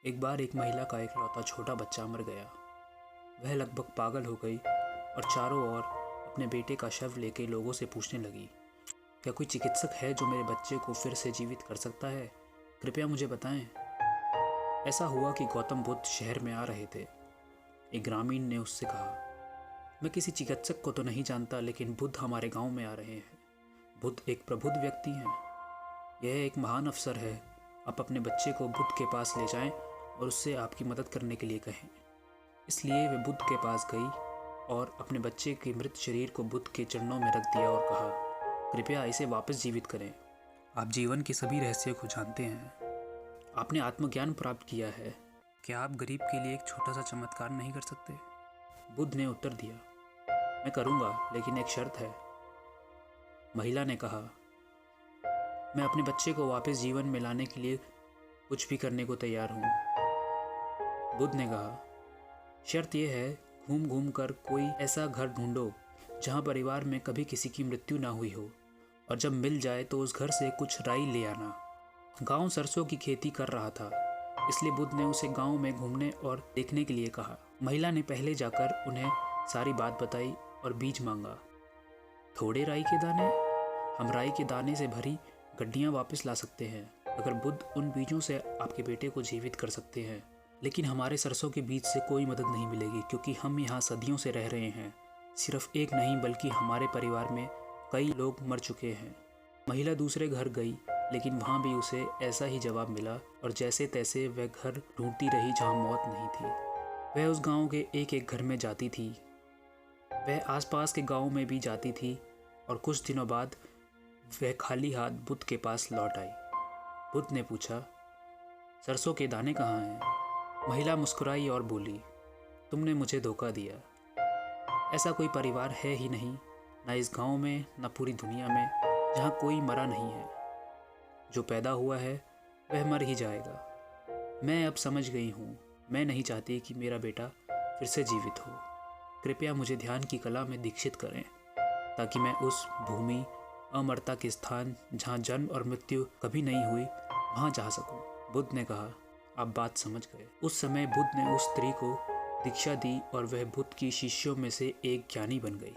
एक बार एक महिला का इकलौता छोटा बच्चा मर गया। वह लगभग पागल हो गई और चारों ओर अपने बेटे का शव लेके लोगों से पूछने लगी, क्या कोई चिकित्सक है जो मेरे बच्चे को फिर से जीवित कर सकता है? कृपया मुझे बताएं। ऐसा हुआ कि गौतम बुद्ध शहर में आ रहे थे। एक ग्रामीण ने उससे कहा, मैं किसी चिकित्सक को तो नहीं जानता, लेकिन बुद्ध हमारे गांव में आ रहे हैं। बुद्ध एक प्रबुद्ध व्यक्ति हैं। यह एक महान अवसर है। आप अपने बच्चे को बुद्ध के पास ले जाएं और उससे आपकी मदद करने के लिए कहें। इसलिए वे बुद्ध के पास गई और अपने बच्चे के मृत शरीर को बुद्ध के चरणों में रख दिया और कहा, कृपया इसे वापस जीवित करें। आप जीवन के सभी रहस्यों को जानते हैं। आपने आत्मज्ञान प्राप्त किया है। क्या आप गरीब के लिए एक छोटा सा चमत्कार नहीं कर सकते? बुद्ध ने उत्तर दिया, मैं करूँगा, लेकिन एक शर्त है। महिला ने कहा, मैं अपने बच्चे को वापस जीवन में लाने के लिए कुछ भी करने को तैयार हूँ। बुद्ध ने कहा, शर्त यह है, घूम घूम कर कोई ऐसा घर ढूंढो जहाँ परिवार में कभी किसी की मृत्यु ना हुई हो, और जब मिल जाए तो उस घर से कुछ राई ले आना। गांव सरसों की खेती कर रहा था, इसलिए बुद्ध ने उसे गांव में घूमने और देखने के लिए कहा। महिला ने पहले जाकर उन्हें सारी बात बताई और बीज मांगा। थोड़े राई के दाने? हम राई के दाने से भरी गड्डियाँ वापस ला सकते हैं अगर बुद्ध उन बीजों से आपके बेटे को जीवित कर सकते हैं, लेकिन हमारे सरसों के बीज से कोई मदद नहीं मिलेगी, क्योंकि हम यहाँ सदियों से रह रहे हैं। सिर्फ एक नहीं, बल्कि हमारे परिवार में कई लोग मर चुके हैं। महिला दूसरे घर गई, लेकिन वहाँ भी उसे ऐसा ही जवाब मिला और जैसे तैसे वह घर ढूंढती रही जहाँ मौत नहीं थी। वह उस गांव के एक एक घर में जाती थी। वह आसपास के गांव में भी जाती थी और कुछ दिनों बाद वह खाली हाथ बुद्ध के पास लौट आई। बुद्ध ने पूछा, सरसों के दाने कहाँ हैं? महिला मुस्कुराई और बोली, तुमने मुझे धोखा दिया। ऐसा कोई परिवार है ही नहीं, ना इस गांव में, ना पूरी दुनिया में, जहाँ कोई मरा नहीं है। जो पैदा हुआ है वह मर ही जाएगा। मैं अब समझ गई हूँ। मैं नहीं चाहती कि मेरा बेटा फिर से जीवित हो। कृपया मुझे ध्यान की कला में दीक्षित करें, ताकि मैं उस भूमि अमरता के स्थान जहाँ जन्म और मृत्यु कभी नहीं हुई वहाँ जा सकूं। बुद्ध ने कहा, आप बात समझ गए। उस समय बुद्ध ने उस स्त्री को दीक्षा दी और वह बुद्ध की शिष्यों में से एक ज्ञानी बन गई।